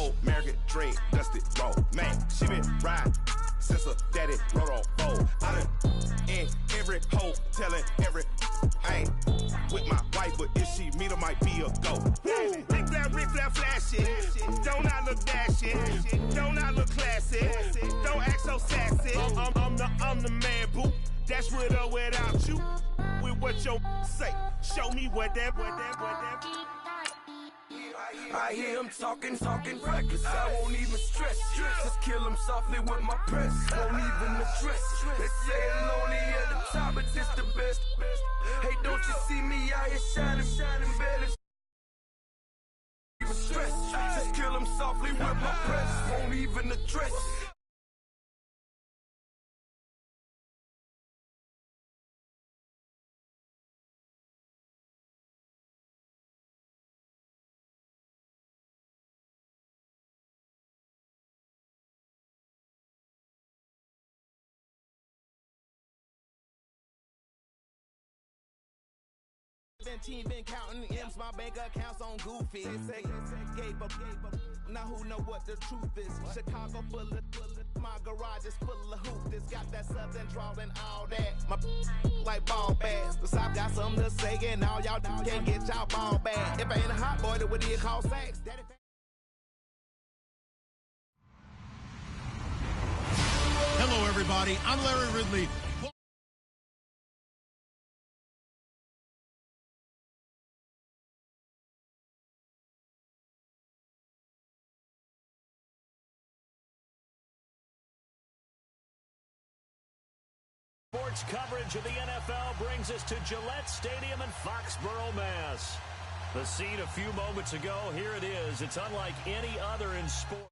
old American dream, dusty road. Man, she been riding since her daddy rode on fold. I done in every hole, telling every I ain't with my wife, but if she meet her, might be a go. Rick Flair flashy, don't I look dashy, don't I look classy, don't act so sassy. I'm the man, boo. That's with or without you. With what your say, show me what that. I hear him talking reckless. I won't even stress. Just kill him softly with my press. Won't even address. They say it lonely at the top, but this the best. Hey, don't you see me out here shining, barely even stress. Just kill him softly with my press. Won't even address. Been counting M's, my bank accounts on Goofy. Say, gave up. Now who know what the truth is? Chicago full of my garage is full of hoop. This got that southern drawl and all that. My like ball bags. The South got something to say, and all y'all can't get y'all ball back. If I ain't a hot boy, then what do you call sex? Hello, everybody. I'm Larry Ridley. Sports coverage of the NFL brings us to Gillette Stadium in Foxborough, Mass. The scene a few moments ago, here it is. It's unlike any other in sport.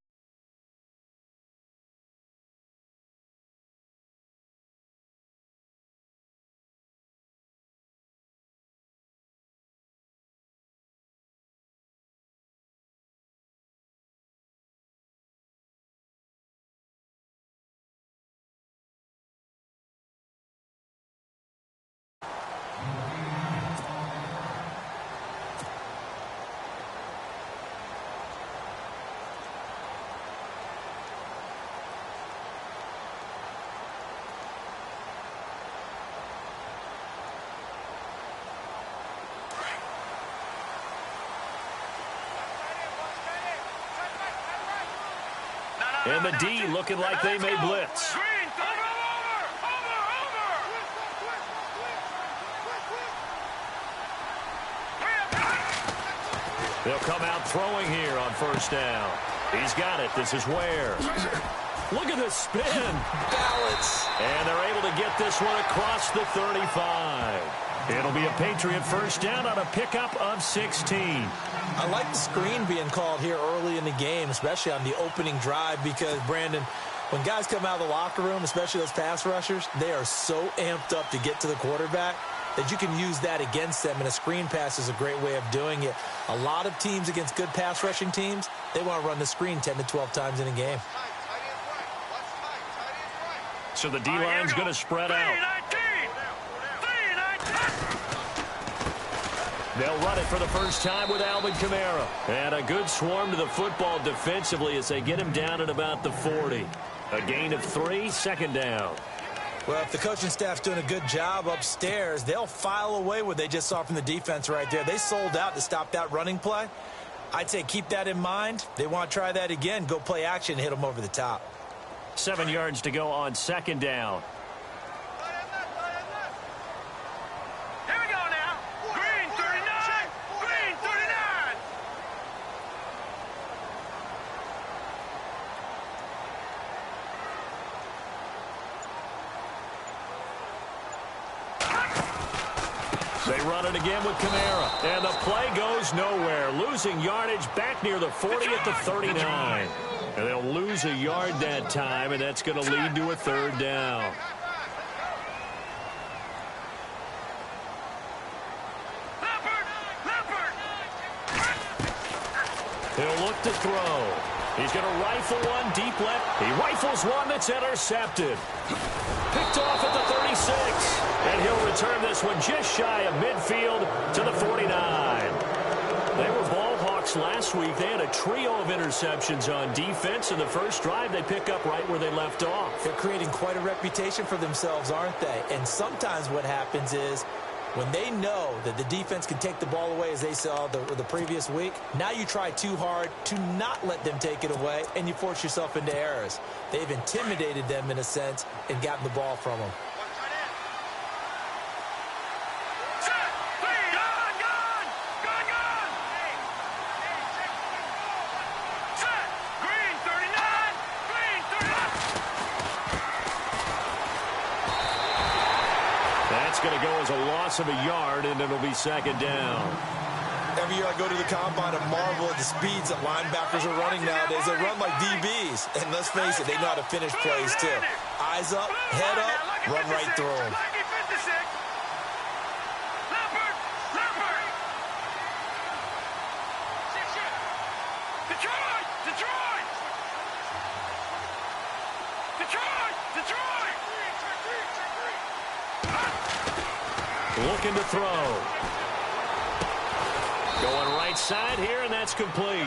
And the D looking like they may blitz. They'll come out throwing here on first down. He's got it. This is Ware. Look at this spin. Balance. And they're able to get this one across the 35. It'll be a Patriot first down on a pickup of 16. I like the screen being called here early in the game, especially on the opening drive, because, Brandon, when guys come out of the locker room, especially those pass rushers, they are so amped up to get to the quarterback that you can use that against them, and a screen pass is a great way of doing it. A lot of teams against good pass rushing teams, they want to run the screen 10 to 12 times in a game. So the D-line's going to spread out. They'll run it for the first time with Alvin Kamara. And a good swarm to the football defensively as they get him down at about the 40. A gain of 3, second down. Well, if the coaching staff's doing a good job upstairs, they'll file away what they just saw from the defense right there. They sold out to stop that running play. I'd say keep that in mind. They want to try that again. Go play action and hit them over the top. 7 yards to go on second down. They run it again with Kamara. And the play goes nowhere. Losing yardage back near the 40 at the 39. And they'll lose a yard that time, and that's going to lead to a third down. He'll look to throw. He's going to rifle one deep left. He rifles one that's intercepted. Picked off at the 36. And he'll return this one just shy of midfield to the 49. They were ball hawks Bucs last week, they had a trio of interceptions on defense. In the first drive, they pick up right where they left off. They're creating quite a reputation for themselves, aren't they? And sometimes what happens is when they know that the defense can take the ball away, as they saw the previous week, now you try too hard to not let them take it away, and you force yourself into errors. They've intimidated them in a sense and gotten the ball from them. Going to go as a loss of a yard, and it'll be second down. Every year I go to the combine and marvel at the speeds that linebackers are running nowadays. They run like DBs, and let's face it, they know how to finish plays too. Eyes up, head up, run right through them. Looking to throw. Going right side here, and that's complete.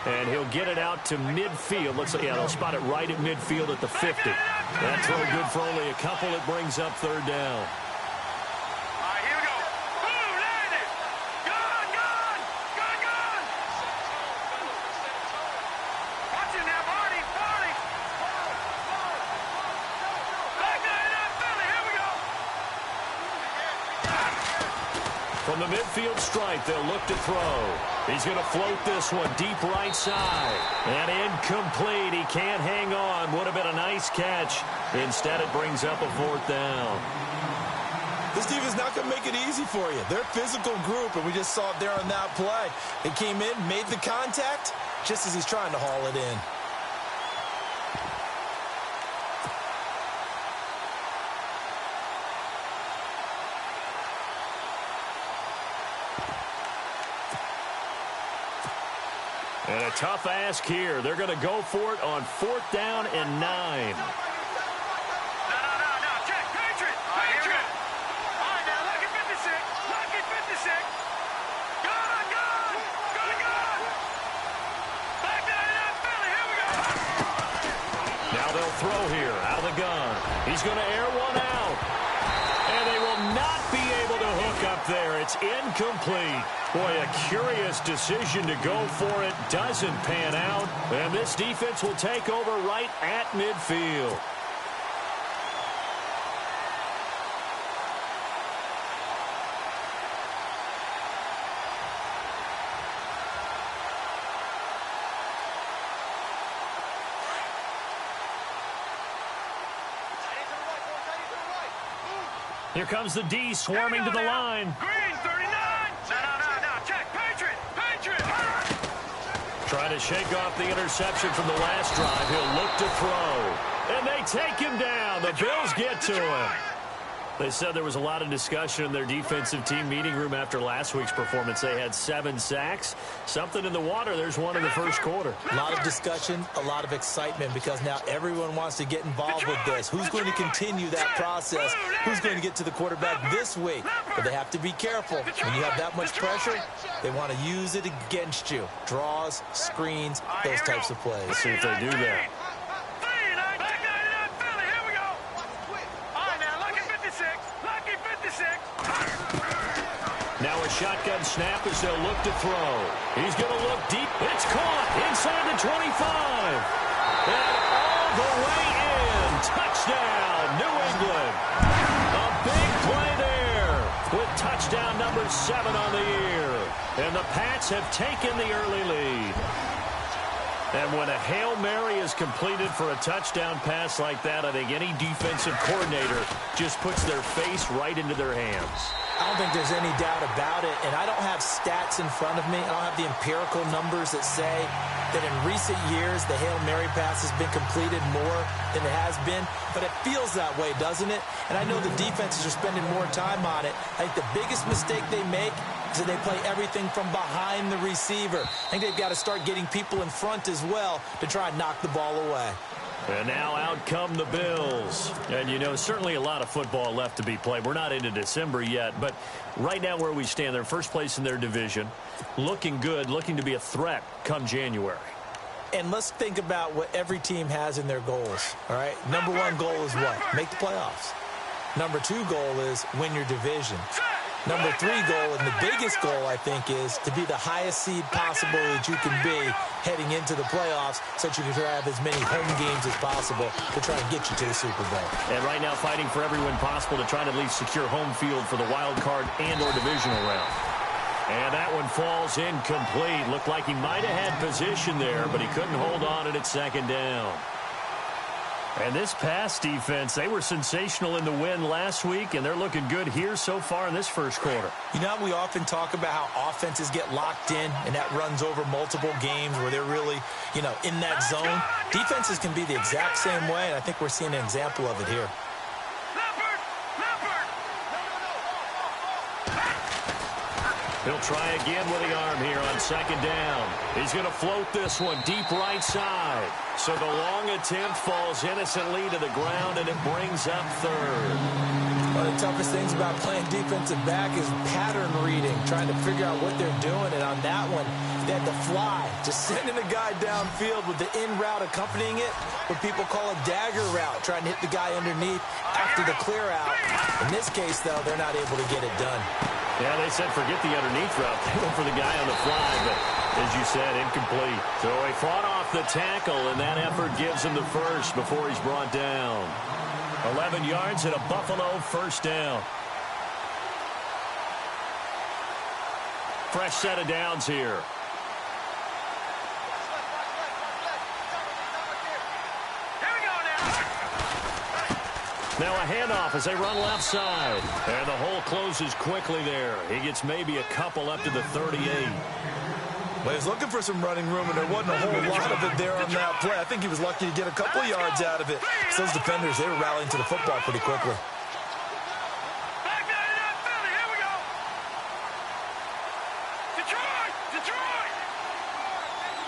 And he'll get it out to midfield. Looks like, yeah, they'll spot it right at midfield at the 50. That throw good for only a couple. It brings up third down. From the midfield stripe, they'll look to throw. He's going to float this one deep right side. And incomplete. He can't hang on. Would have been a nice catch. Instead, it brings up a fourth down. This team is not going to make it easy for you. They're a physical group, and we just saw it there on that play. They came in, made the contact, just as he's trying to haul it in. And a tough ask here. They're going to go for it on 4th down and 9. No, check. Patriot. All right, now, lucky 56. Lucky 56. Gun. Back down in Philly. Here we go. Now they'll throw here out of the gun. He's going to air one out. And they will not be able to hook up there. It's incomplete. Boy, a curious decision to go for it. Doesn't pan out. And this defense will take over right at midfield. Here comes the D swarming to the line. Green, 39. No. Check. Patriot. Trying to shake off the interception from the last drive. He'll look to throw. And they take him down. The Bills get to him. They said there was a lot of discussion in their defensive team meeting room after last week's performance. They had 7 sacks. Something in the water. There's one in the first quarter. A lot of discussion, a lot of excitement, because now everyone wants to get involved with this. Who's going to continue that process? Who's going to get to the quarterback this week? But they have to be careful. When you have that much pressure, they want to use it against you. Draws, screens, those types of plays. Let's see if they do that. Now a shotgun snap as they'll look to throw. He's going to look deep. It's caught inside the 25. And all the way in. Touchdown, New England. A big play there with touchdown number 7 on the year. And the Pats have taken the early lead. And when a Hail Mary is completed for a touchdown pass like that, I think any defensive coordinator just puts their face right into their hands. I don't think there's any doubt about it, and I don't have stats in front of me. I don't have the empirical numbers that say that in recent years the Hail Mary pass has been completed more than it has been, but it feels that way, doesn't it? And I know the defenses are spending more time on it. I think the biggest mistake they make is that they play everything from behind the receiver. I think they've got to start getting people in front as well to try and knock the ball away. And now out come the Bills. And, you know, certainly a lot of football left to be played. We're not into December yet, but right now where we stand, they're first place in their division, looking good, looking to be a threat come January. And let's think about what every team has in their goals, all right? Number one goal is what? Make the playoffs. Number two goal is win your division. Number three goal, and the biggest goal, I think, is to be the highest seed possible that you can be heading into the playoffs so that you can have as many home games as possible to try and get you to the Super Bowl. And right now fighting for every win possible to try to at least secure home field for the wild card and or divisional round. And that one falls incomplete. Looked like he might have had position there, but he couldn't hold on, and it's second down. And this pass defense, they were sensational in the win last week, and they're looking good here so far in this first quarter. You know, we often talk about how offenses get locked in, and that runs over multiple games where they're really, you know, in that zone. Defenses can be the exact same way, and I think we're seeing an example of it here. He'll try again with the arm here on second down. He's going to float this one deep right side. So the long attempt falls innocently to the ground, and it brings up third. One of the toughest things about playing defensive back is pattern reading, trying to figure out what they're doing. And on that one, they had to fly, just sending a guy downfield with the in route accompanying it, what people call a dagger route, trying to hit the guy underneath after the clear out. In this case, though, they're not able to get it done. Yeah, they said forget the underneath route. They went for the guy on the fly, but as you said, incomplete. So he fought off the tackle, and that effort gives him the first before he's brought down. 11 yards and a Buffalo first down. Fresh set of downs here. Now a handoff as they run left side. And the hole closes quickly there. He gets maybe a couple up to the 38. Well, he was looking for some running room, and there wasn't a whole lot of it there on that play. I think he was lucky to get a couple yards out of it. So those defenders, they were rallying to the football pretty quickly.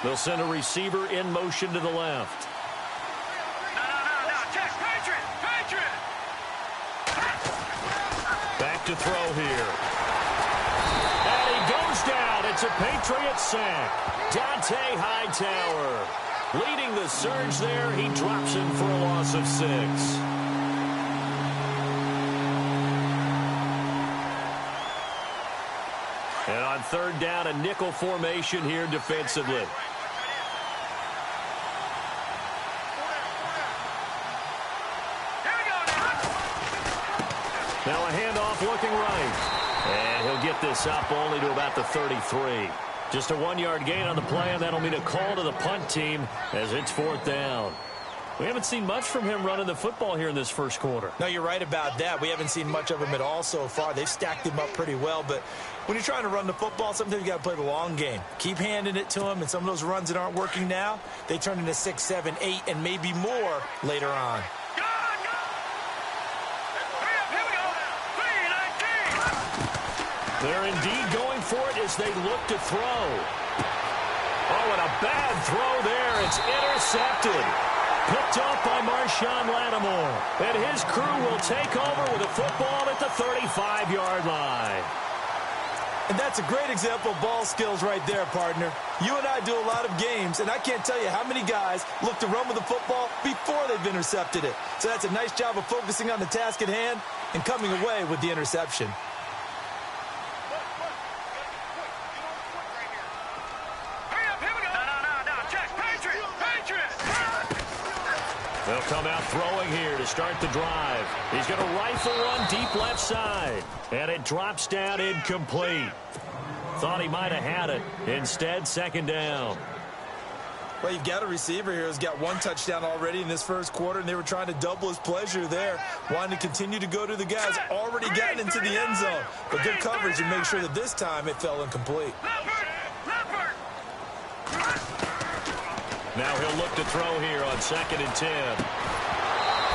They'll send a receiver in motion to the left. Back to throw here. And he goes down. It's a Patriot sack. Dante Hightower leading the surge there. He drops him for a loss of 6. And on third down, a nickel formation here defensively. Now a handoff looking right. And he'll get this up only to about the 33. Just a 1-yard gain on the play, and that'll mean a call to the punt team as it's fourth down. We haven't seen much from him running the football here in this first quarter. No, you're right about that. We haven't seen much of him at all so far. They've stacked him up pretty well, but when you're trying to run the football, sometimes you got to play the long game. Keep handing it to him, and some of those runs that aren't working now, they turn into 6, 7, 8, and maybe more later on. They're indeed going for it as they look to throw. Oh, and a bad throw there. It's intercepted. Picked off by Marshawn Lattimore. And his crew will take over with a football at the 35-yard line. And that's a great example of ball skills right there, partner. You and I do a lot of games, and I can't tell you how many guys look to run with the football before they've intercepted it. So that's a nice job of focusing on the task at hand and coming away with the interception. They'll come out throwing here to start the drive. He's going to rifle one deep left side. And it drops down incomplete. Thought he might have had it. Instead, second down. Well, you've got a receiver here who's got one touchdown already in this first quarter, and they were trying to double his pleasure there, wanting to continue to go to the guys already gotten into the end zone. But good coverage and make sure that this time it fell incomplete. Now he'll look to throw here on 2nd and 10.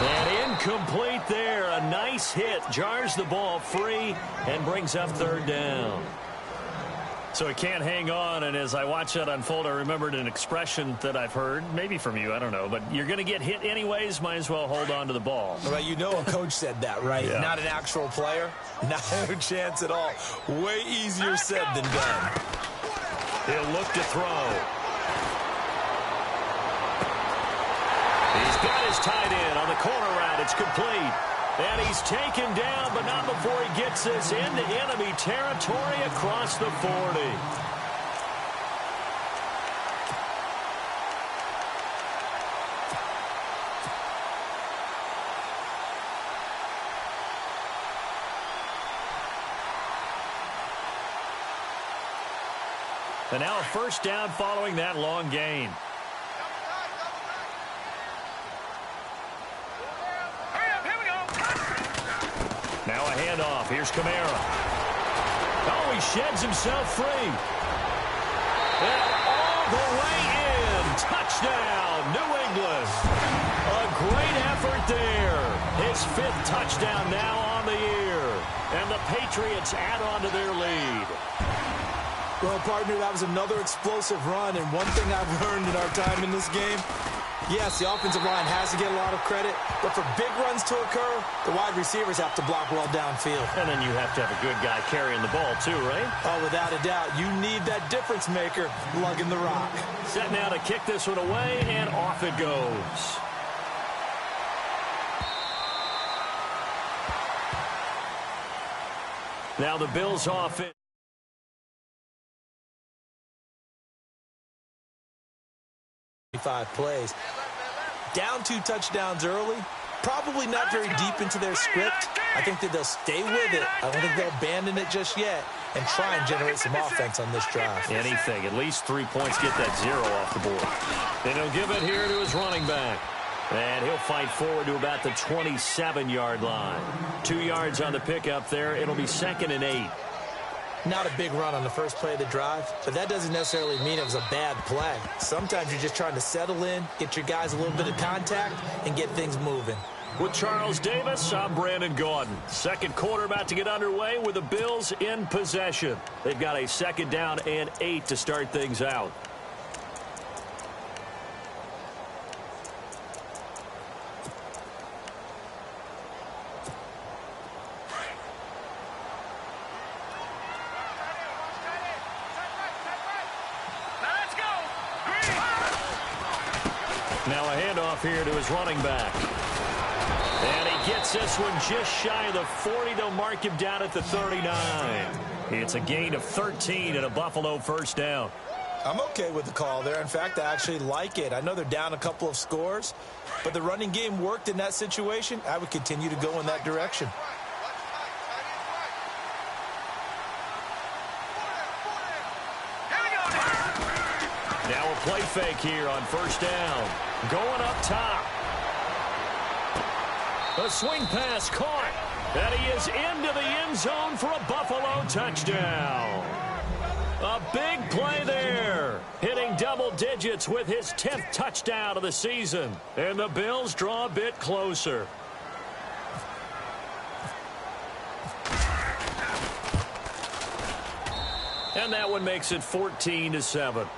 And incomplete there. A nice hit. Jars the ball free and brings up third down. So he can't hang on, and as I watch that unfold, I remembered an expression that I've heard, maybe from you, I don't know, but you're going to get hit anyways, might as well hold on to the ball. Well, you know a coach said that, right? Yeah. Not an actual player. Not a chance at all. Way easier said than done. He'll look to throw. He's got his tight end on the corner route. It's complete. And he's taken down, but not before he gets this into enemy territory across the 40. And now a first down following that long gain. Now a handoff. Here's Kamara. Oh, he sheds himself free. And all the way in. Touchdown, New England. A great effort there. His 5th touchdown now on the year. And the Patriots add on to their lead. Well, partner, that was another explosive run, and one thing I've learned in our time in this game, yes, the offensive line has to get a lot of credit, but for big runs to occur, the wide receivers have to block well downfield. And then you have to have a good guy carrying the ball too, right? Oh, without a doubt, you need that difference maker lugging the rock. Set now to kick this one away, and off it goes. Now the Bills offense. Plays. Down 2 touchdowns early. Probably not very deep into their script. I think that they'll stay with it. I don't think they'll abandon it just yet and try and generate some offense on this drive. Anything. At least 3 points. Get that 0 off the board. Then he'll give it here to his running back. And he'll fight forward to about the 27-yard line. 2 yards on the pickup there. It'll be 2nd and 8. Not a big run on the first play of the drive, but that doesn't necessarily mean it was a bad play. Sometimes you're just trying to settle in, get your guys a little bit of contact, and get things moving. With Charles Davis, I'm Brandon Gaudin. Second quarter about to get underway with the Bills in possession. They've got a 2nd down and 8 to start things out. Now a handoff here to his running back. And he gets this one just shy of the 40. They'll mark him down at the 39. It's a gain of 13 and a Buffalo first down. I'm okay with the call there. In fact, I actually like it. I know they're down a couple of scores, but the running game worked in that situation. I would continue to go in that direction. Now a play fake here on first down. Going up top. A swing pass caught. And he is into the end zone for a Buffalo touchdown. A big play there. Hitting double digits with his 10th touchdown of the season. And the Bills draw a bit closer. And that one makes it 14-7.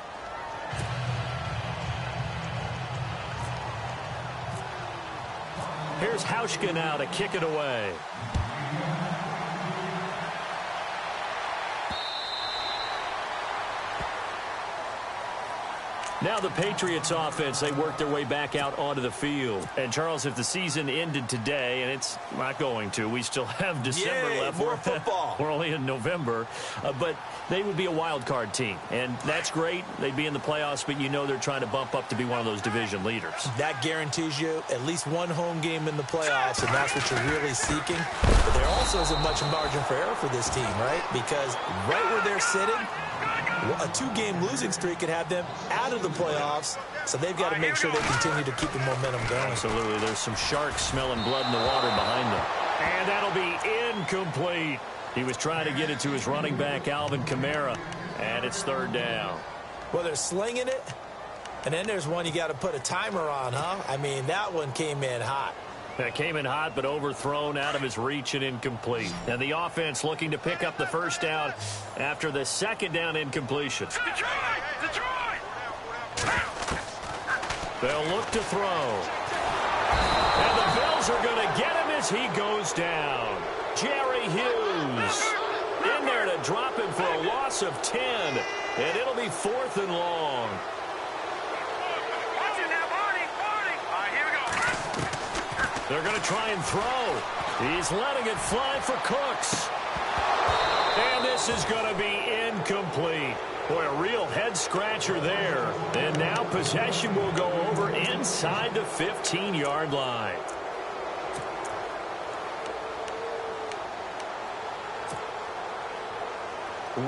Here's Hauschka now to kick it away. Now the Patriots offense, they work their way back out onto the field. And, Charles, if the season ended today, and it's not going to, we still have December left. More football. We're only in November. But they would be a wild card team. And that's great. They'd be in the playoffs, but you know they're trying to bump up to be one of those division leaders. That guarantees you at least one home game in the playoffs, and that's what you're really seeking. But there also isn't much margin for error for this team, right? Because right where they're sitting, a 2-game losing streak could have them out of the playoffs, so they've got to make sure they continue to keep the momentum going. Absolutely. There's some sharks smelling blood in the water behind them. And that'll be incomplete. He was trying to get it to his running back, Alvin Kamara, and it's 3rd down. Well, they're slinging it, and then there's one you got to put a timer on, huh? I mean, that one came in hot. That came in hot, but overthrown out of his reach and incomplete. And the offense looking to pick up the first down after the second down incompletion. They'll look to throw. And the Bills are going to get him as he goes down. Jerry Hughes in there to drop him for a loss of 10. And it'll be 4th and long. They're going to try and throw. He's letting it fly for Cooks. And this is going to be incomplete. Boy, a real head-scratcher there. And now possession will go over inside the 15-yard line.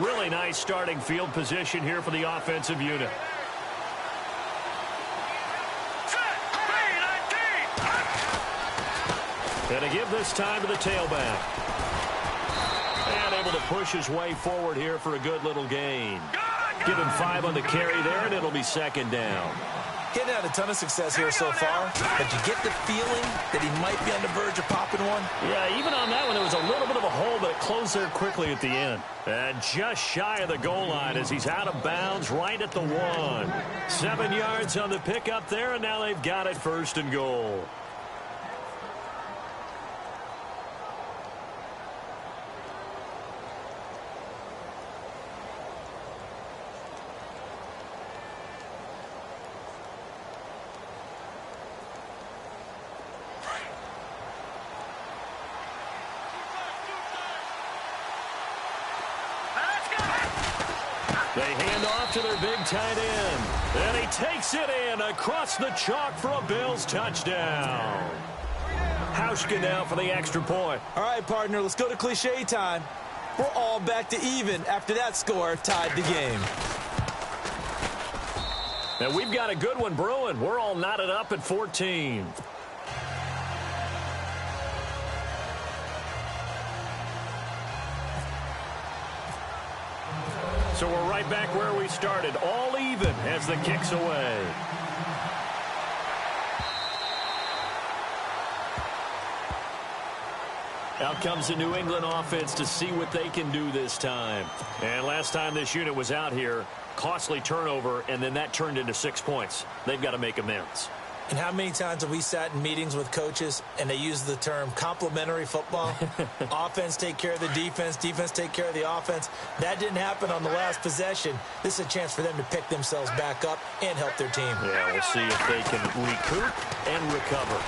Really nice starting field position here for the offensive unit. And to give this time to the tailback. And able to push his way forward here for a good little gain. Give him 5 on the carry there, and it'll be 2nd down. Getting had a ton of success here so far, but you get the feeling that he might be on the verge of popping one. Yeah, even on that one, there was a little bit of a hole, but it closed there quickly at the end. And just shy of the goal line as he's out of bounds right at the 1. 7 yards on the pickup there, and now they've got it 1st and goal. They hand off to their big tight end. And he takes it in across the chalk for a Bills touchdown. Hauschka now for the extra point. All right, partner, let's go to cliche time. We're all back to even after that score tied the game. And we've got a good one brewing. We're all knotted up at 14. So we're right back where we started, all even as the kick's away. Out comes the New England offense to see what they can do this time. And last time this unit was out here, costly turnover, and then that turned into 6 points. They've got to make amends. And how many times have we sat in meetings with coaches and they use the term complementary football? Offense take care of the defense, defense take care of the offense. That didn't happen on the last possession. This is a chance for them to pick themselves back up and help their team. Yeah, we'll see if they can recoup and recover.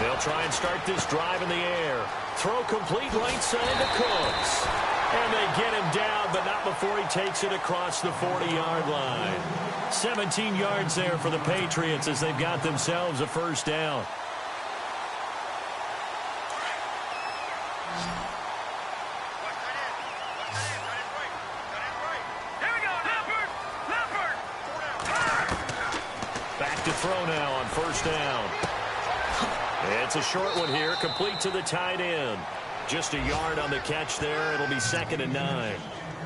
They'll try and start this drive in the air. Throw complete right side to Cooks. And they get him down, but not before he takes it across the 40-yard line. 17 yards there for the Patriots as they've got themselves a first down. Back to throw now on first down. It's a short one here, complete to the tight end. Just a yard on the catch there. It'll be 2nd and 9.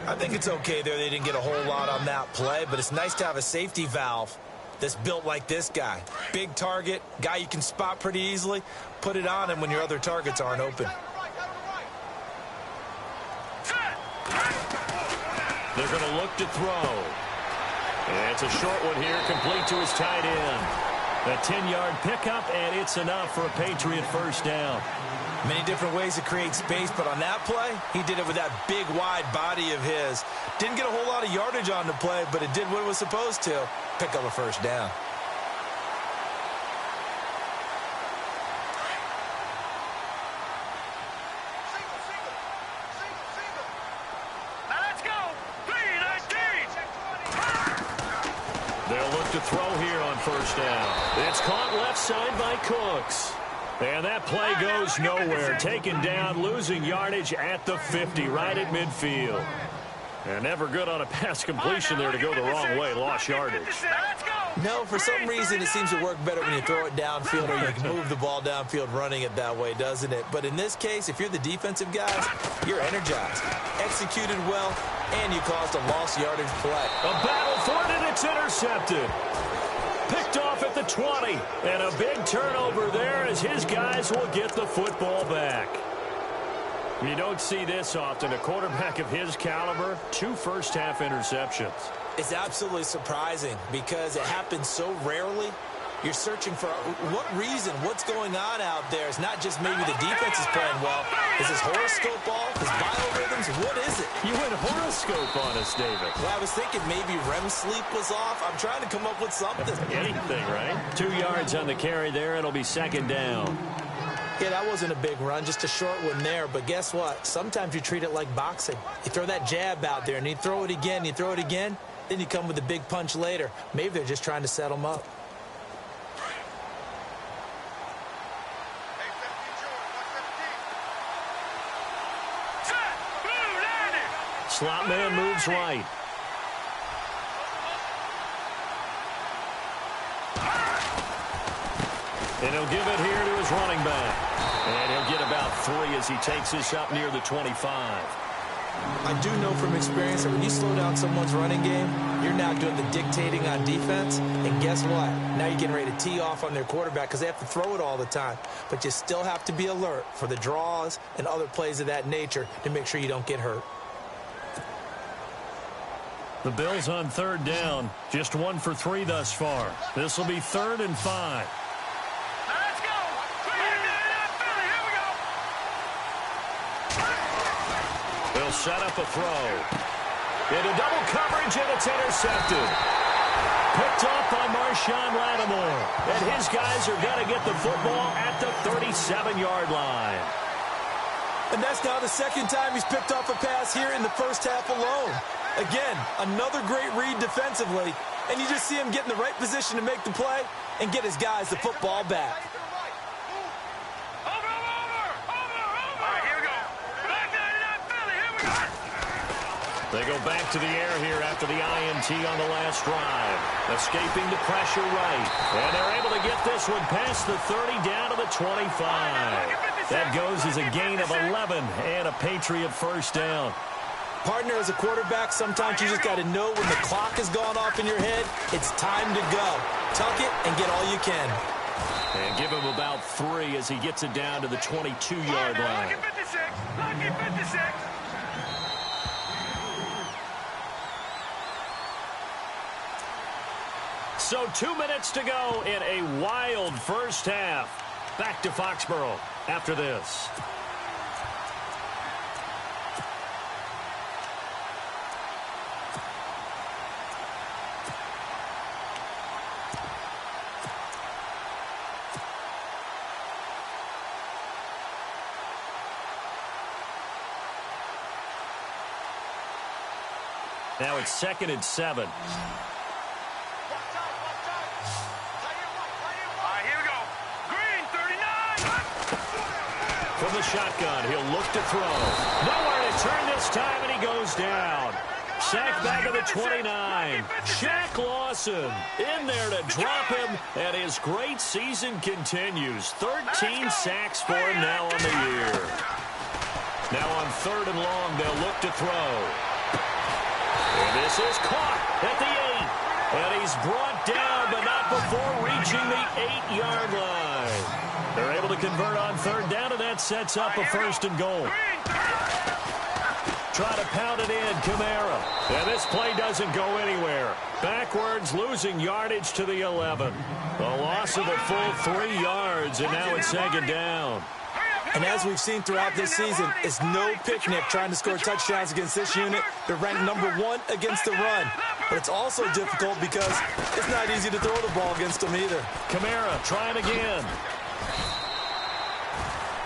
I think it's okay there. They didn't get a whole lot on that play, but it's nice to have a safety valve that's built like this guy. Big target, guy you can spot pretty easily. Put it on him when your other targets aren't open. They're going to look to throw. And it's a short one here, complete to his tight end. A 10-yard pickup, and it's enough for a Patriot first down. Many different ways to create space, but on that play, he did it with that big, wide body of his. Didn't get a whole lot of yardage on the play, but it did what it was supposed to. Pick up a first down. Now let's go. 3-19. They'll look to throw here on first down. It's caught left side by Cooks. And that play goes nowhere. Taken down, losing yardage at the 50, right at midfield. And never good on a pass completion there to go the wrong way. Lost yardage. No, for some reason it seems to work better when you throw it downfield or you can move the ball downfield running it that way, doesn't it? But in this case, if you're the defensive guys, you're energized. Executed well, and you caused a lost yardage play. A battle for it, and it's intercepted. Picked off at the 20. And a big turnover there as his guys will get the football back. You don't see this often. A quarterback of his caliber, 2 first-half interceptions. It's absolutely surprising because it happens so rarely. You're searching for what reason, what's going on out there. It's not just maybe the defense is playing well. Is his horoscope off? His biorhythms? What is it? You went horoscope on us, David. Well, I was thinking maybe REM sleep was off. I'm trying to come up with something. Anything, right? 2 yards on the carry there. It'll be second down. Yeah, that wasn't a big run, just a short one there. But guess what? Sometimes you treat it like boxing. You throw that jab out there, and you throw it again, you throw it again, then you come with a big punch later. Maybe they're just trying to set them up. Slot man moves right. And he'll give it here to his running back. And he'll get about 3 as he takes this up near the 25. I do know from experience that when you slow down someone's running game, you're now doing the dictating on defense. And guess what? Now you're getting ready to tee off on their quarterback because they have to throw it all the time. But you still have to be alert for the draws and other plays of that nature to make sure you don't get hurt. The Bills on third down. Just 1 for 3 thus far. This will be 3rd and 5. They'll set up a throw. Into double coverage, and it's intercepted. Picked off by Marshawn Lattimore. And his guys are going to get the football at the 37-yard line. And that's now the second time he's picked off a pass here in the first half alone. Again, another great read defensively. And you just see him get in the right position to make the play and get his guys the football back. They go back to the air here after the INT on the last drive. Escaping the pressure right. And they're able to get this one past the 30 down to the 25. That goes as a gain of 11 and a Patriot first down. Partner, as a quarterback, sometimes you just got to know when the clock has gone off in your head, it's time to go. Tuck it and get all you can. And give him about 3 as he gets it down to the 22-yard line. Lucky 56. So 2 minutes to go in a wild first half. Back to Foxborough after this. Now it's 2nd and 7. From the shotgun, he'll look to throw. Nowhere to turn this time, and he goes down. Sacked back at the 29. Shaq Lawson in there to drop him, and his great season continues. 13 sacks for him now on the year. Now on 3rd and long, they'll look to throw. And this is caught at the 8. And he's brought down, but not before reaching the 8-yard line. They're able to convert on 3rd down, and that sets up a 1st and goal. Try to pound it in, Kamara. And this play doesn't go anywhere. Backwards, losing yardage to the 11. A loss of a full 3 yards, and now it's 2nd down. And as we've seen throughout this season, it's no picnic trying to score touchdowns against this unit. They're ranked number 1 against the run. But it's also difficult because it's not easy to throw the ball against them either. Kamara trying again.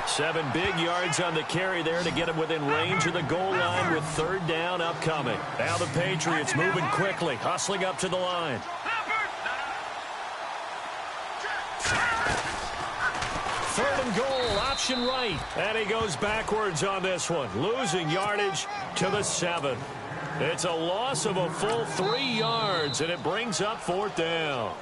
7 big yards on the carry there to get him within range of the goal line with 3rd down upcoming. Now the Patriots moving quickly, hustling up to the line. 3rd and goal, option right. And he goes backwards on this one, losing yardage to the 7. It's a loss of a full 3 yards, and it brings up 4th down.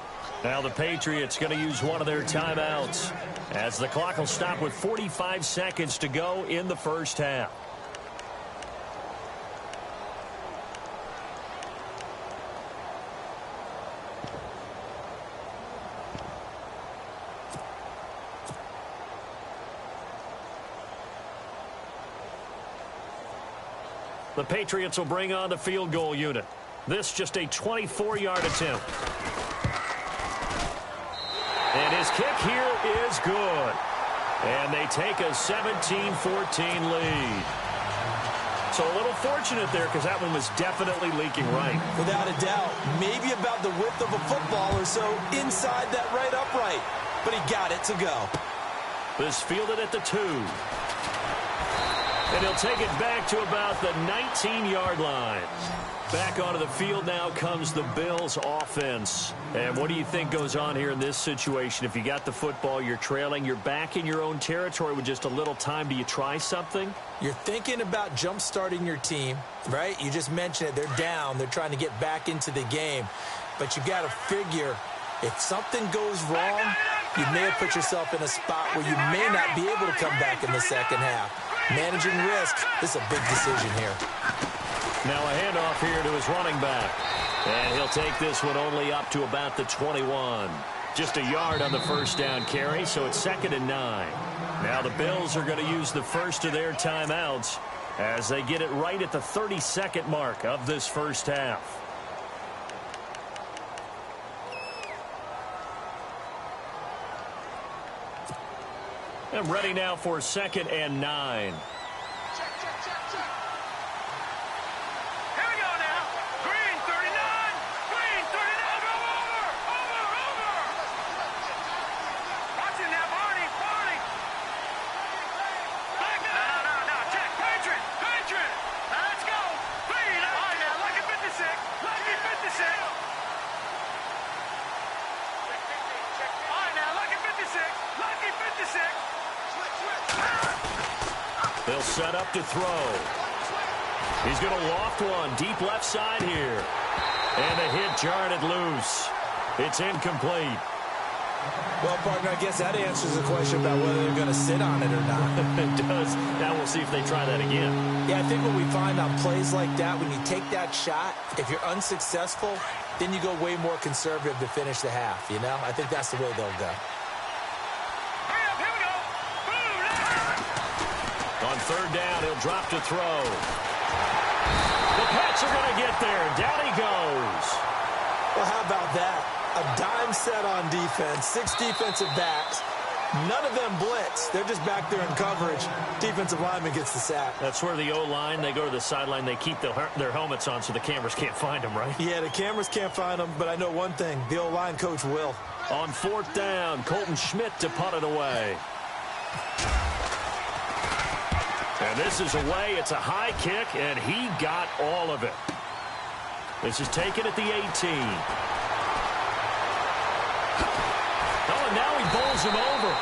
Now the Patriots going to use one of their timeouts as the clock will stop with 45 seconds to go in the first half. The Patriots will bring on the field goal unit. This just a 24-yard attempt. And his kick here is good. And they take a 17-14 lead. So a little fortunate there because that one was definitely leaking right. Without a doubt. Maybe about the width of a football or so inside that right upright. But he got it to go. This fielded at the 2. And he'll take it back to about the 19-yard line. Back onto the field now comes the Bills offense. And what do you think goes on here in this situation? If you got the football, you're trailing, you're back in your own territory with just a little time. Do you try something? You're thinking about jump-starting your team, right? You just mentioned it. They're down. They're trying to get back into the game. But you got to figure if something goes wrong, you may have put yourself in a spot where you may not be able to come back in the second half. Managing risk, this is a big decision here. Now a handoff here to his running back. And he'll take this one only up to about the 21. Just a yard on the first down carry, so it's 2nd and 9. Now the Bills are going to use the first of their timeouts as they get it right at the 32nd mark of this first half. And ready now for 2nd and 9. They'll set up to throw. He's going to loft one deep left side here. And the hit jarred it loose. It's incomplete. Well, partner, I guess that answers the question about whether they're going to sit on it or not. It does. Now we'll see if they try that again. Yeah, I think what we find on plays like that, when you take that shot, if you're unsuccessful, then you go way more conservative to finish the half, you know? I think that's the way they'll go. On 3rd down, he'll drop to throw. The Pats are going to get there. Down he goes. Well, how about that? A dime set on defense, 6 defensive backs. None of them blitz. They're just back there in coverage. Defensive lineman gets the sack. That's where the O-line, they go to the sideline, they keep their helmets on so the cameras can't find them, right? Yeah, the cameras can't find them, but I know one thing. The O-line coach will. On 4th down, Colton Schmidt to punt it away. And this is away. It's a high kick, and he got all of it. This is taken at the 18. Oh, and now he bowls him over.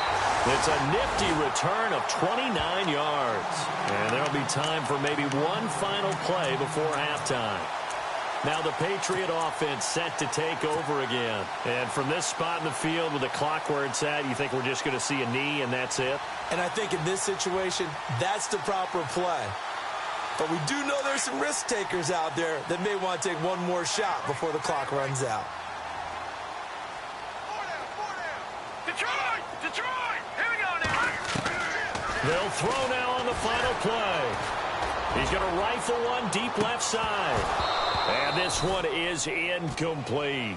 It's a nifty return of 29 yards. And there'll be time for maybe one final play before halftime. Now the Patriot offense set to take over again. And from this spot in the field with the clock where it's at, you think we're just going to see a knee and that's it? And I think in this situation, that's the proper play. But we do know there's some risk takers out there that may want to take one more shot before the clock runs out. Detroit! Detroit! Here we go now. They'll throw now on the final play. He's going to rifle one deep left side. And this one is incomplete.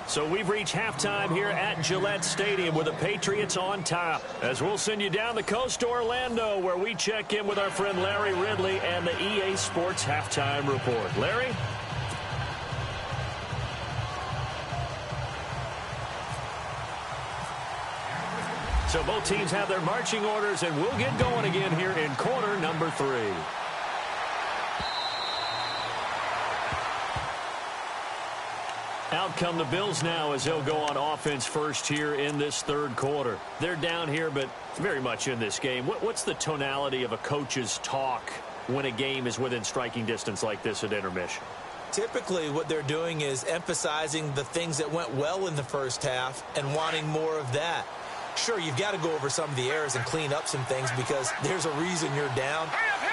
So we've reached halftime here at Gillette Stadium with the Patriots on top. As we'll send you down the coast to Orlando, where we check in with our friend Larry Ridley and the EA Sports Halftime Report. Larry? So both teams have their marching orders, and we'll get going again here in quarter number 3. Out come the Bills now as they'll go on offense first here in this 3rd quarter. They're down here, but very much in this game. What's the tonality of a coach's talk when a game is within striking distance like this at intermission? Typically, what they're doing is emphasizing the things that went well in the first half and wanting more of that. Sure, you've got to go over some of the errors and clean up some things because there's a reason you're down.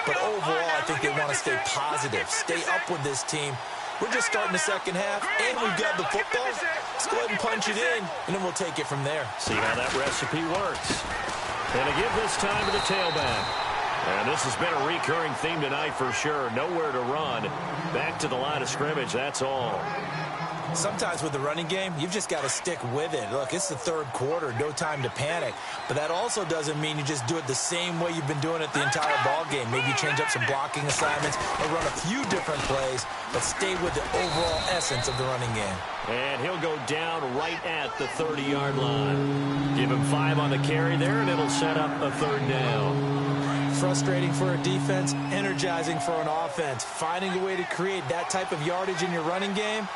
But overall, I think they want to stay positive, stay up with this team. We're just starting the second half, and we've got the football. Let's go ahead and punch it in, and then we'll take it from there. See how that recipe works. And to give this time to the tailback. And this has been a recurring theme tonight for sure. Nowhere to run. Back to the line of scrimmage, that's all. Sometimes with the running game, you've just got to stick with it. Look, it's the third quarter, no time to panic. But that also doesn't mean you just do it the same way you've been doing it the entire ball game. Maybe change up some blocking assignments or run a few different plays, but stay with the overall essence of the running game. And he'll go down right at the 30-yard line. Give him 5 on the carry there, and it'll set up a third down. Frustrating for a defense, energizing for an offense. Finding a way to create that type of yardage in your running game,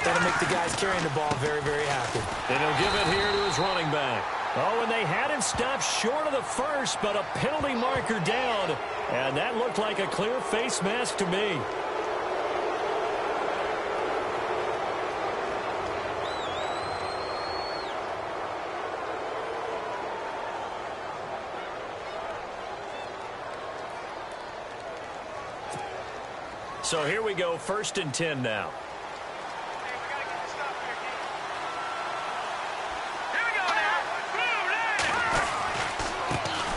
that'll make the guys carrying the ball very, very happy. And he'll give it here to his running back. Oh, and they had him stopped short of the first, but a penalty marker down. And that looked like a clear face mask to me. So here we go, 1st and 10 now.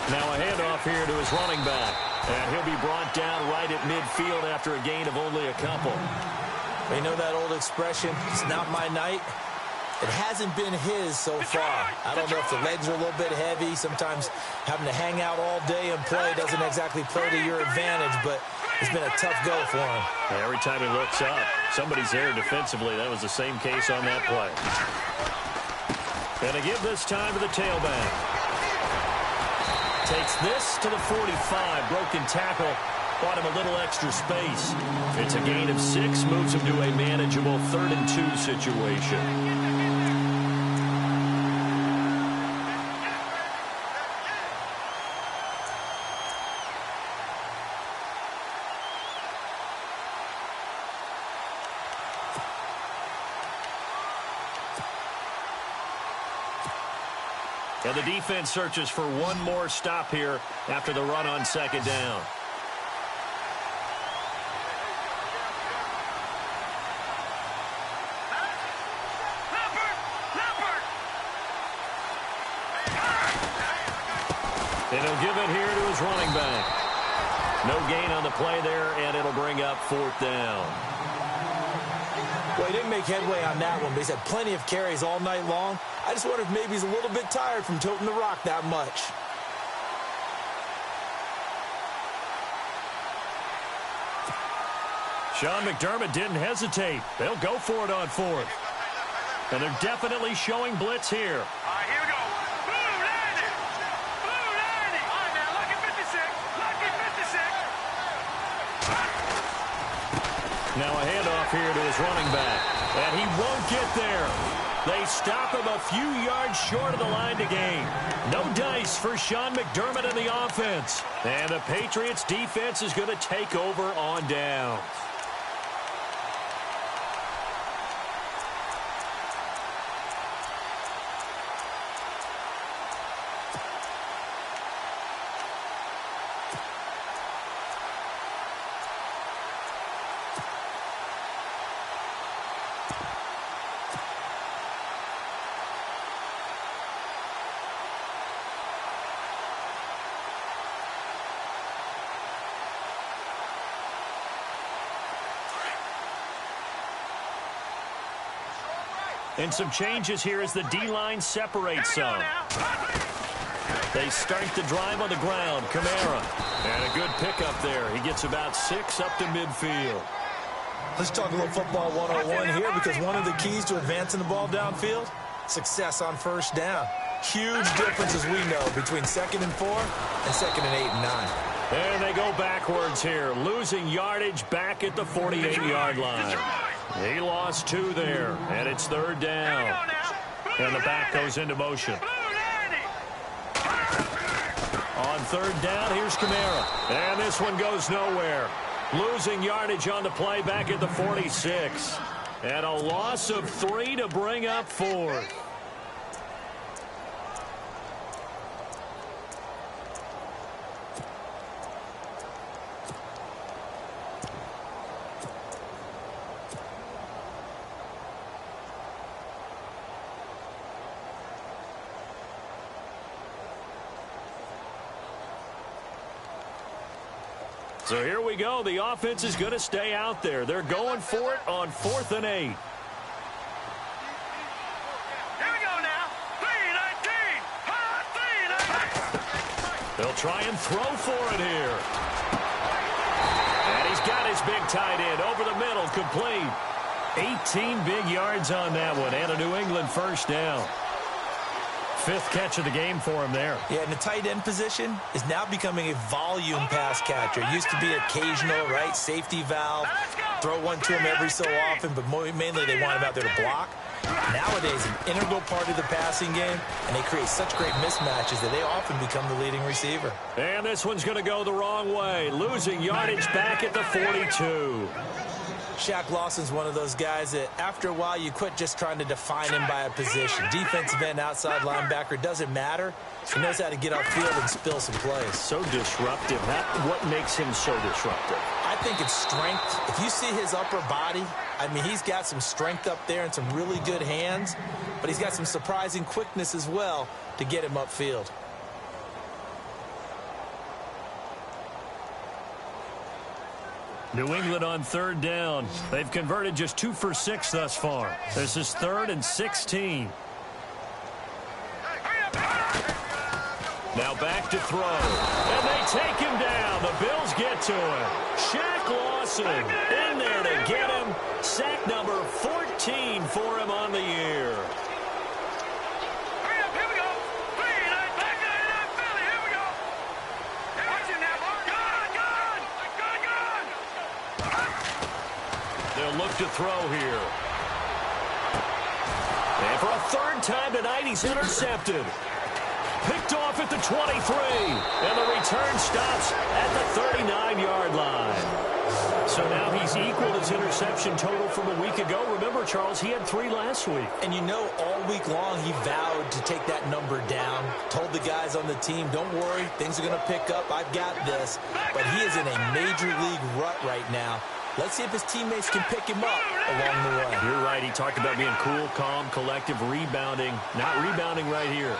Now a handoff here to his running back. And he'll be brought down right at midfield after a gain of only a couple. You know that old expression, it's not my night? It hasn't been his so far. I don't know if the legs are a little bit heavy. Sometimes having to hang out all day and play doesn't exactly play to your advantage, but it's been a tough go for him. Every time he looks up, somebody's there defensively. That was the same case on that play. And to give this time to the tailback. Takes this to the 45. Broken tackle. Bought him a little extra space. It's a gain of 6. Moves him to a manageable 3rd and 2 situation. And the defense searches for one more stop here after the run on 2nd down. And he'll give it here to his running back. No gain on the play there, and it'll bring up 4th down. Well, he didn't make headway on that one, but he's had plenty of carries all night long. I just wonder if maybe he's a little bit tired from toting the rock that much. Sean McDermott didn't hesitate. They'll go for it on 4th. And they're definitely showing blitz here. All right, here we go. Blue 90. Blue 90. All right, now, lucky 56. Lucky 56. Now a handoff here to his running back. And he won't get there. They stop him a few yards short of the line to gain. No dice for Sean McDermott in the offense. And the Patriots defense is going to take over on downs. And some changes here as the D-line separates some. They start the drive on the ground. Kamara. And a good pickup there. He gets about 6 up to midfield. Let's talk a little football 101 here, because one of the keys to advancing the ball downfield, success on 1st down. Huge difference, as we know, between 2nd and 4 and 2nd and 8 and 9. And they go backwards here, losing yardage back at the 48-yard line. He lost 2 there, and it's 3rd down. And the back goes into motion. On 3rd down, here's Kamara. And this one goes nowhere. Losing yardage on the play back at the 46. And a loss of 3 to bring up 4th. So here we go. The offense is going to stay out there. They're going for it on 4th and 8. Here we go now. 3-19. They'll try and throw for it here. And he's got his big tight end over the middle, complete. 18 big yards on that one, and a New England first down. 5th catch of the game for him there. Yeah, and the tight end position is now becoming a volume pass catcher. It used to be occasional, right? Safety valve. Throw one to him every so often, but mainly they want him out there to block. Nowadays, an integral part of the passing game, and they create such great mismatches that they often become the leading receiver. And this one's going to go the wrong way, losing yardage back at the 42. Shaq Lawson's one of those guys that after a while you quit just trying to define him by a position. Defensive end, outside linebacker, doesn't matter. He knows how to get off-field and spill some plays. So disruptive. What makes him so disruptive? I think it's strength. If you see his upper body, I mean, he's got some strength up there and some really good hands, but he's got some surprising quickness as well to get him upfield. New England on 3rd down. They've converted just 2 for 6 thus far. This is 3rd and 16. Now back to throw. And they take him down. The Bills get to him. Shaq Lawson in there to get him. Sack number 14 for him on the year. They'll look to throw here. And for a 3rd time tonight, he's intercepted. Picked off at the 23. And the return stops at the 39-yard line. So now he's equaled his interception total from a week ago. Remember, Charles, he had 3 last week. And you know, all week long he vowed to take that number down. Told the guys on the team, don't worry, things are going to pick up. I've got this. But he is in a major league rut right now. Let's see if his teammates can pick him up along the way. You're right. He talked about being cool, calm, collective, rebounding. Not rebounding right here.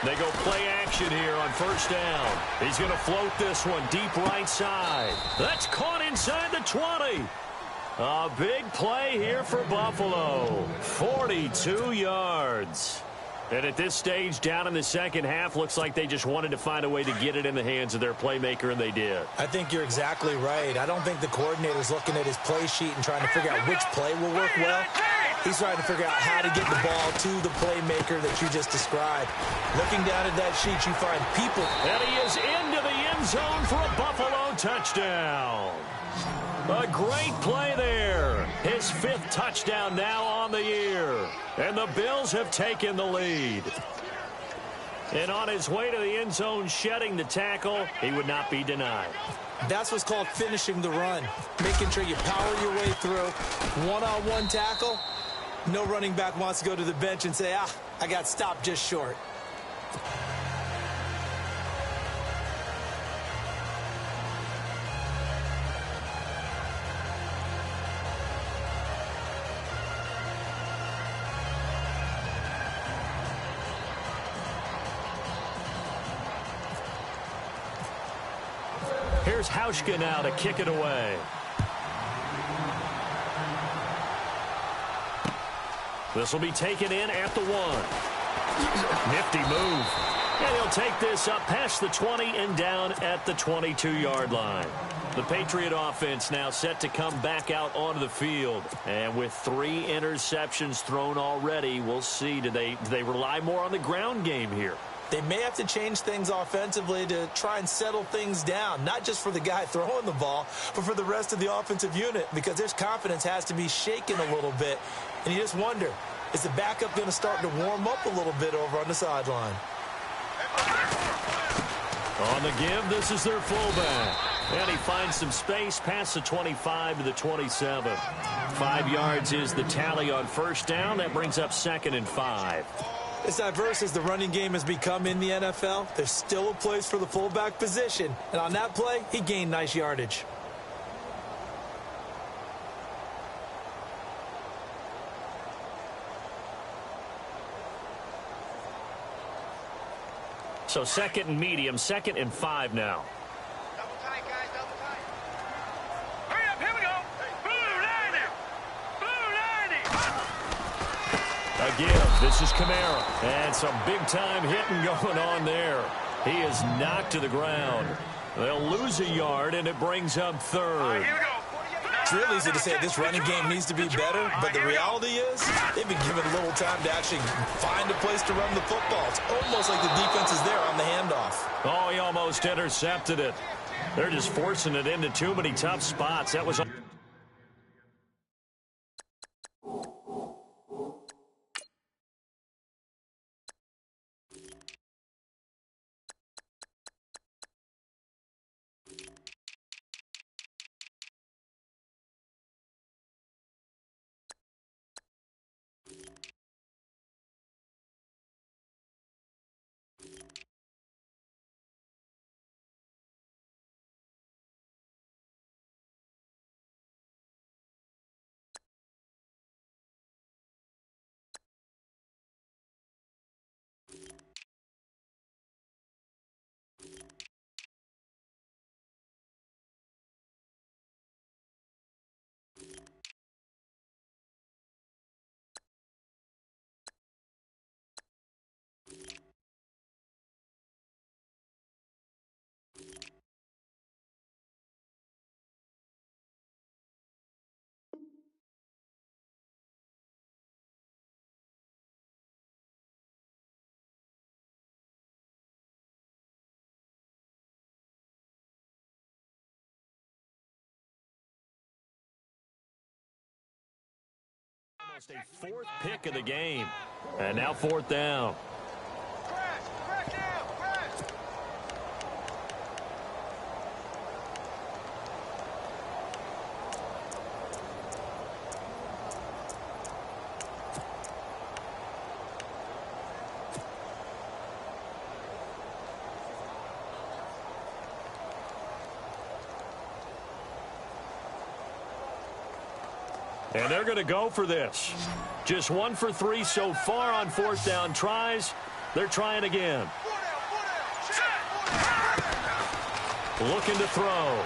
They go play action here on 1st down. He's going to float this one deep right side. That's caught inside the 20. A big play here for Buffalo. 42 yards. And at this stage, down in the second half, looks like they just wanted to find a way to get it in the hands of their playmaker, and they did. I think you're exactly right. I don't think the coordinator's looking at his play sheet and trying to figure out which play will work well. He's trying to figure out how to get the ball to the playmaker that you just described. Looking down at that sheet, you find people. And he is into the end zone for a Buffalo touchdown. A great play there. His 5th touchdown now on the year. And the Bills have taken the lead. And on his way to the end zone, shedding the tackle, he would not be denied. That's what's called finishing the run. Making sure you power your way through. One-on-one tackle. No running back wants to go to the bench and say, I got stopped just short. Here's Hauschka now to kick it away. This will be taken in at the 1. Nifty move. And he'll take this up past the 20 and down at the 22-yard line. The Patriot offense now set to come back out onto the field. And with 3 interceptions thrown already, we'll see. Do they rely more on the ground game here? They may have to change things offensively to try and settle things down, not just for the guy throwing the ball, but for the rest of the offensive unit, because their confidence has to be shaken a little bit. And you just wonder, is the backup going to start to warm up a little bit over on the sideline? On the give, this is their fullback. And he finds some space past the 25 to the 27. 5 yards is the tally on 1st down. That brings up 2nd and 5. As diverse as the running game has become in the NFL, there's still a place for the fullback position. And on that play, he gained nice yardage. So 2nd and medium, 2nd and 5 now. a give. This is Kamara. And some big-time hitting going on there. He is knocked to the ground. They'll lose a yard, and it brings up third. It's real easy to say this running game needs to be better, but the reality is they've been given a little time to actually find a place to run the football. It's almost like the defense is there on the handoff. Oh, he almost intercepted it. They're just forcing it into too many tough spots. That was... Almost a fourth pick of the game. And now fourth down. And they're going to go for this. Just 1 for 3 so far on fourth down tries. They're trying again. Looking to throw.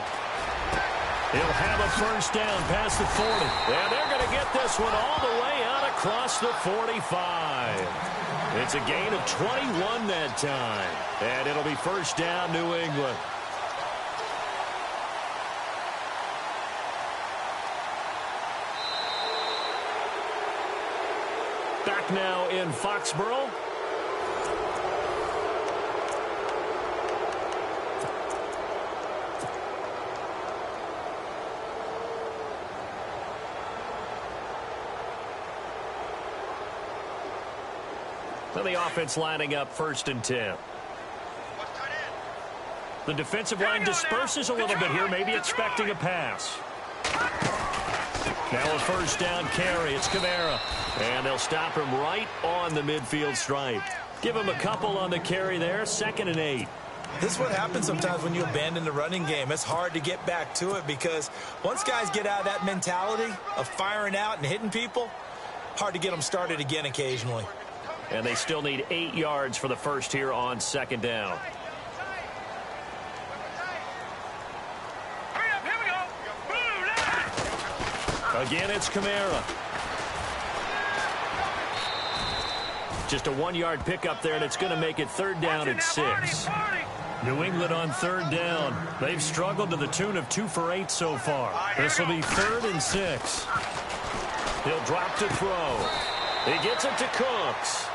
He'll have a first down past the 40. And they're going to get this one all the way out across the 45. It's a gain of 21 that time. And it'll be first down, New England. Back now in Foxborough. So the offense lining up 1st and 10. The defensive line disperses a little bit here, maybe expecting a pass. Now a first down carry. It's Kamara. And they'll stop him right on the midfield stripe. Give him a couple on the carry there. 2nd and 8. This is what happens sometimes when you abandon the running game. It's hard to get back to it because once guys get out of that mentality of firing out and hitting people, hard to get them started again occasionally. And they still need 8 yards for the first here on 2nd down. Again, it's Kamara. Just a 1-yard pickup there, and it's going to make it 3rd down and 6. New England on 3rd down. They've struggled to the tune of 2 for 8 so far. This will be 3rd and 6. He'll drop to throw. He gets it to Cooks.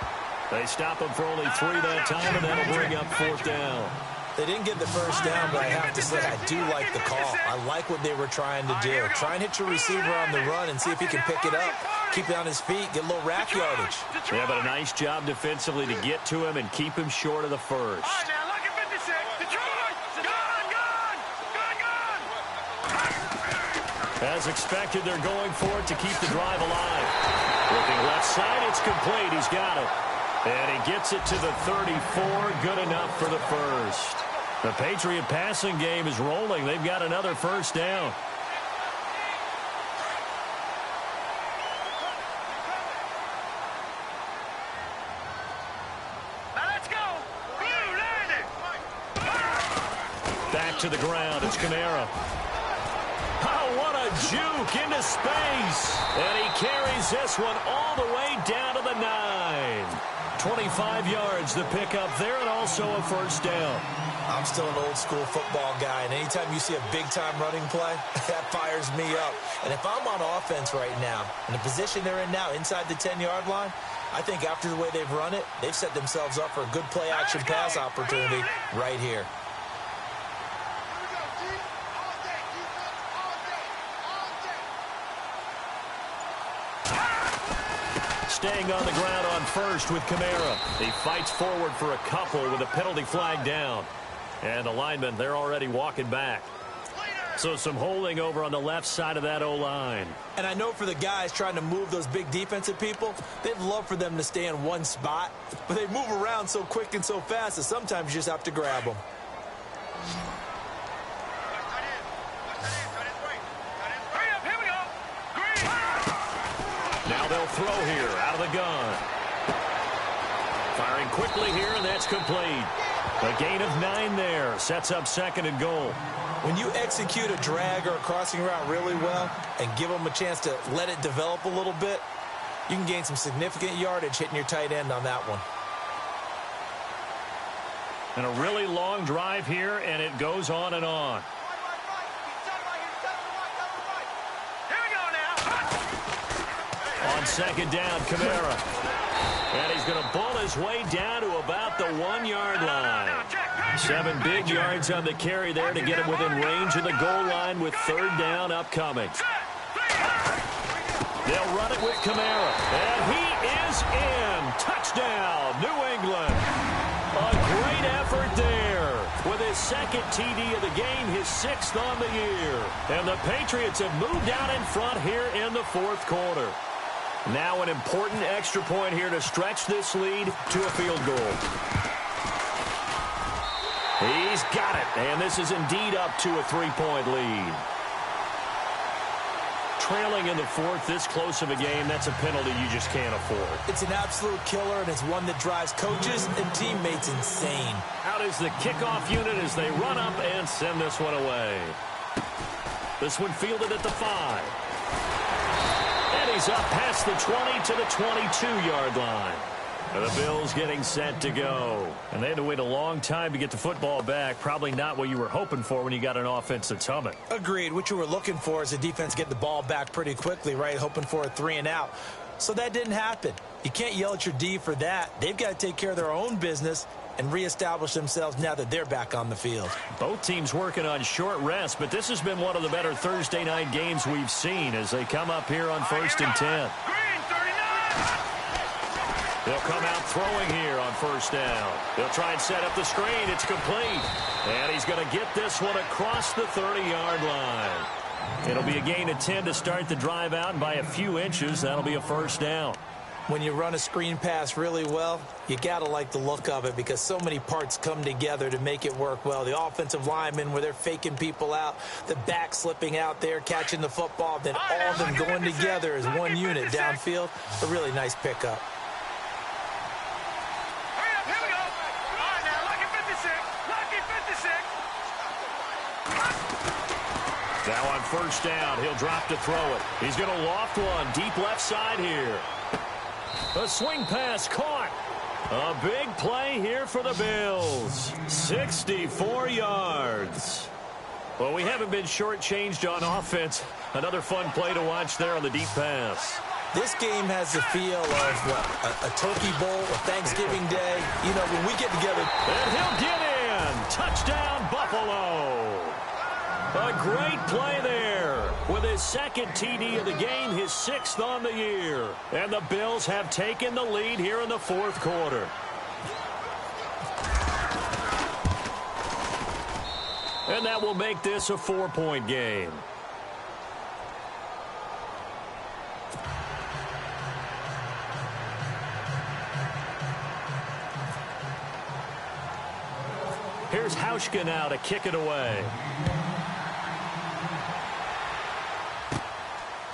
They stop him for only 3 that time, and that'll bring up 4th down. They didn't get the first down, but I have to say I do like the call. I like what they were trying to do. Try and hit your receiver on the run and see if he can pick it up, keep it on his feet, get a little rack yardage. Yeah, but a nice job defensively to get to him and keep him short of the first. As expected, they're going for it to keep the drive alive. Looking left side, it's complete. He's got it. And he gets it to the 34. Good enough for the first. The Patriot passing game is rolling. They've got another first down. Back to the ground. It's Kamara. Oh, what a juke into space. And he carries this one all the way down to the 9. 25 yards to pick up there, and also a first down. I'm still an old-school football guy, and anytime you see a big-time running play, that fires me up. And if I'm on offense right now, in the position they're in now, inside the 10-yard line, I think after the way they've run it, they've set themselves up for a good play-action pass opportunity right here. Staying on the ground on first with Kamara. He fights forward for a couple with a penalty flag down. And the linemen, they're already walking back. So some holding over on the left side of that O-line. And I know for the guys trying to move those big defensive people, they'd love for them to stay in one spot. But they move around so quick and so fast that sometimes you just have to grab them. Now they'll throw here out of the gun. Firing quickly here, and that's complete. A gain of 9 there. Sets up 2nd and goal. When you execute a drag or a crossing route really well and give them a chance to let it develop a little bit, you can gain some significant yardage hitting your tight end on that one. And a really long drive here, and it goes on and on. On 2nd down, Kamara. And he's going to bull his way down to about the 1-yard line. 7 big yards on the carry there to get him within range of the goal line with 3rd down upcoming. They'll run it with Kamara. And he is in. Touchdown, New England. A great effort there. With his 2nd TD of the game, his 6th on the year. And the Patriots have moved out in front here in the 4th quarter. Now an important extra point here to stretch this lead to a field goal. He's got it, and this is indeed up to a 3-point lead. Trailing in the 4th, this close of a game, that's a penalty you just can't afford. It's an absolute killer, and it's one that drives coaches and teammates insane. Out is the kickoff unit as they run up and send this one away. This one fielded at the 5. And he's up past the 20 to the 22-yard line. And the Bills getting set to go. And they had to wait a long time to get the football back. Probably not what you were hoping for when you got an offense that's humming. Agreed. What you were looking for is the defense get the ball back pretty quickly, right? Hoping for a 3-and-out. So that didn't happen. You can't yell at your D for that. They've got to take care of their own business and reestablish themselves now that they're back on the field. Both teams working on short rest, but this has been one of the better Thursday night games we've seen as they come up here on 1st and 10. They'll come out throwing here on 1st down. They'll try and set up the screen. It's complete. And he's going to get this one across the 30-yard line. It'll be a gain of 10 to start the drive out, and by a few inches, that'll be a 1st down. When you run a screen pass really well, you got to like the look of it because so many parts come together to make it work well. The offensive linemen where they're faking people out, the back slipping out there, catching the football, then all of them going together as one unit downfield. A really nice pickup. Now on 1st down, he'll drop to throw it. He's going to loft one deep left side here. A swing pass caught. A big play here for the Bills. 64 yards. Well, we haven't been shortchanged on offense. Another fun play to watch there on the deep pass. This game has the feel of a turkey bowl, a Thanksgiving day. You know, when we get together. And he'll get in. Touchdown, Buffalo. A great play there with his 2nd TD of the game, his 6th on the year. And the Bills have taken the lead here in the 4th quarter. And that will make this a 4-point game. Here's Hauschka now to kick it away.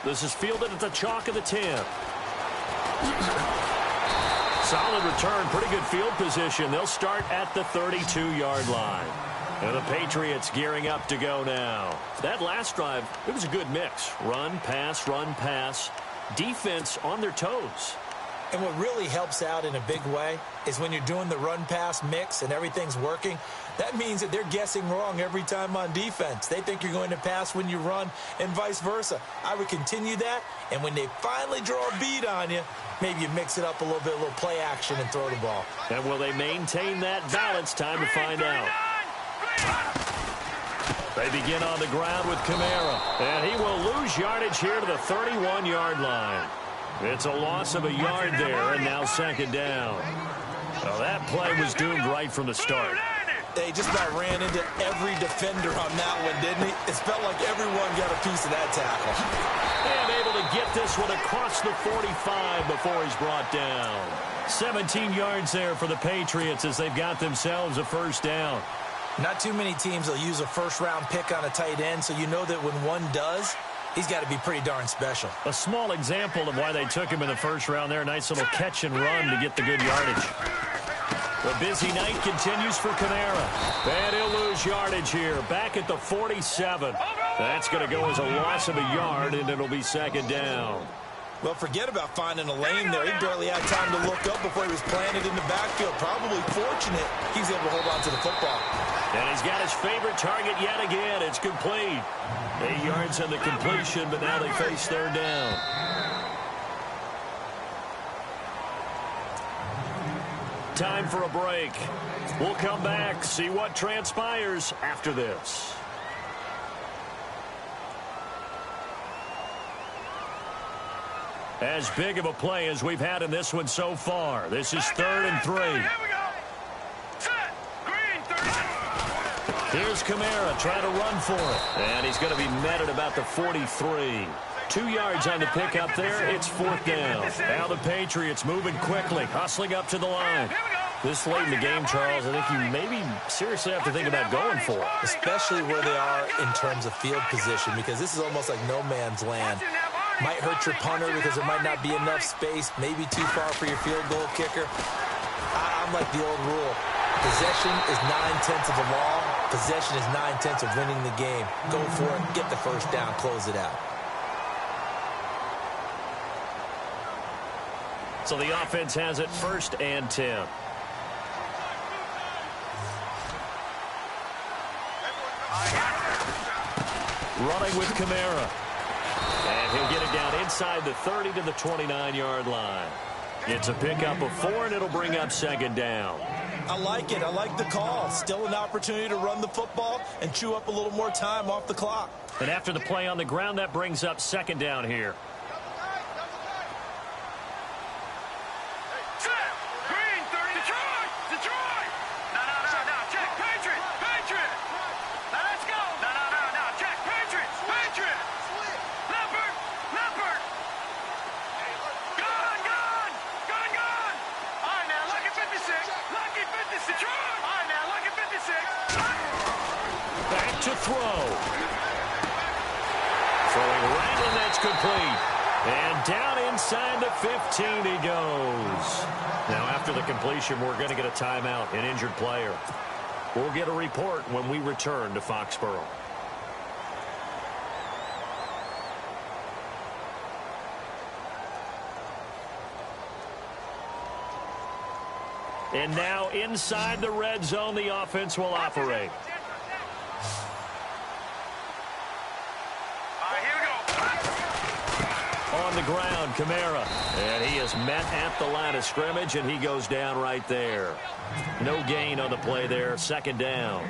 This is fielded at the chalk of the 10. Solid return, pretty good field position. They'll start at the 32-yard line. And the Patriots gearing up to go now. That last drive, it was a good mix. Run, pass, defense on their toes. And what really helps out in a big way is when you're doing the run-pass mix and everything's working, that means that they're guessing wrong every time on defense. They think you're going to pass when you run and vice versa. I would continue that, and when they finally draw a beat on you, maybe you mix it up a little bit, a little play action and throw the ball. And will they maintain that balance? Time to find out. They begin on the ground with Kamara, and he will lose yardage here to the 31-yard line. It's a loss of a yard there, and now second down. Well, that play was doomed right from the start. They just about ran into every defender on that one, didn't he? It felt like everyone got a piece of that tackle. And able to get this one across the 45 before he's brought down. 17 yards there for the Patriots as they've got themselves a first down. Not too many teams will use a first-round pick on a tight end, so you know that when one does, he's got to be pretty darn special. A small example of why they took him in the first round there. Nice little catch and run to get the good yardage. The busy night continues for Kamara. And he'll lose yardage here. Back at the 47. That's going to go as a loss of a yard, and it'll be second down. Well, forget about finding a lane there. He barely had time to look up before he was planted in the backfield. Probably fortunate he's able to hold on to the football. And he's got his favorite target yet again. It's complete. 8 yards on the completion, but now they face third down. Time for a break. We'll come back, see what transpires after this. As big of a play as we've had in this one so far. This is 3rd and 3. Here's Kamara trying to run for it. And he's going to be met at about the 43. 2 yards on the pickup there. It's 4th down. Now the Patriots moving quickly, hustling up to the line. This late in the game, Charles, I think you maybe seriously have to think about going for it. Especially where they are in terms of field position, because this is almost like no man's land. Might hurt your punter because there might not be enough space, maybe too far for your field goal kicker. I'm like the old rule. Possession is 9/10 of the law. Possession is 9/10 of winning the game. Go for it, get the first down, close it out. So the offense has it 1st and 10. Running with Kamara. And he'll get it down inside the 30 to the 29-yard line. It's a pickup of 4, and it'll bring up second down. I like it. I like the call. Still an opportunity to run the football and chew up a little more time off the clock. And after the play on the ground, that brings up second down here. Back to throw. Throwing right, and that's complete. And down inside the 15 he goes. Now after the completion, we're going to get a timeout, an injured player. We'll get a report when we return to Foxborough. And now inside the red zone, the offense will operate. On the ground, Kamara. And he is met at the line of scrimmage, and he goes down right there. No gain on the play there. Second down.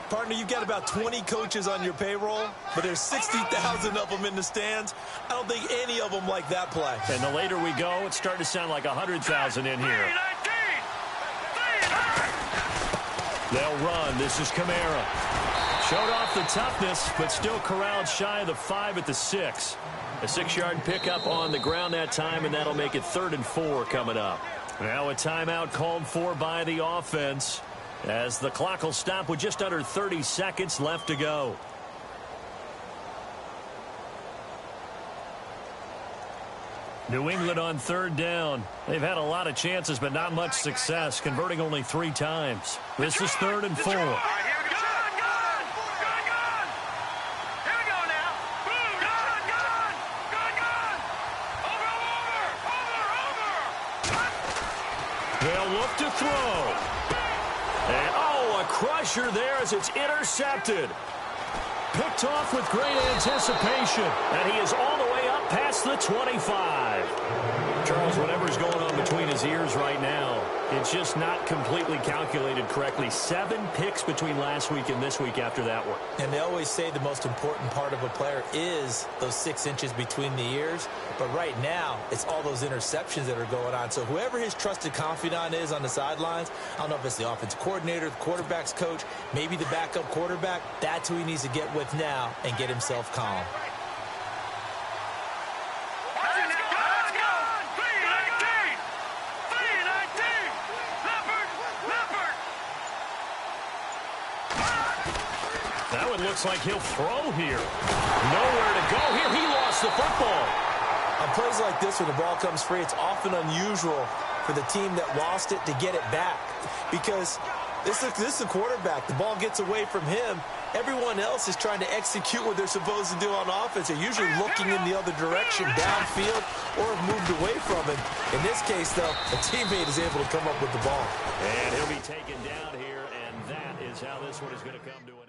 Partner, you've got about 20 coaches on your payroll, but there's 60,000 of them in the stands. I don't think any of them like that play. And the later we go, it's starting to sound like 100,000 in here. They'll run. This is Kamara. Showed off the toughness, but still corralled shy of the 5 at the 6. A 6-yard pickup on the ground that time, and that'll make it 3rd and 4 coming up. Now a timeout called for by the offense as the clock will stop with just under 30 seconds left to go. New England on third down. They've had a lot of chances, but not much success, converting only 3 times. This is 3rd and 4. They'll look to throw. And, a crusher there as it's intercepted. Picked off with great anticipation. And he is all the way up past the 25. Charles, whatever's going on between his ears right now, it's just not completely calculated correctly. 7 picks between last week and this week after that one. And they always say the most important part of a player is those 6 inches between the ears. But right now, it's all those interceptions that are going on. So whoever his trusted confidant is on the sidelines, I don't know if it's the offensive coordinator, the quarterback's coach, maybe the backup quarterback, that's who he needs to get with now and get himself calm. Now it looks like he'll throw here. Nowhere to go here. He lost the football. On plays like this, when the ball comes free, it's often unusual for the team that lost it to get it back. Because this is the quarterback. The ball gets away from him. Everyone else is trying to execute what they're supposed to do on offense. They're usually looking in the other direction, downfield, or have moved away from it. In this case, though, a teammate is able to come up with the ball. And he'll be taken down here, and that is how this one is going to come to an end.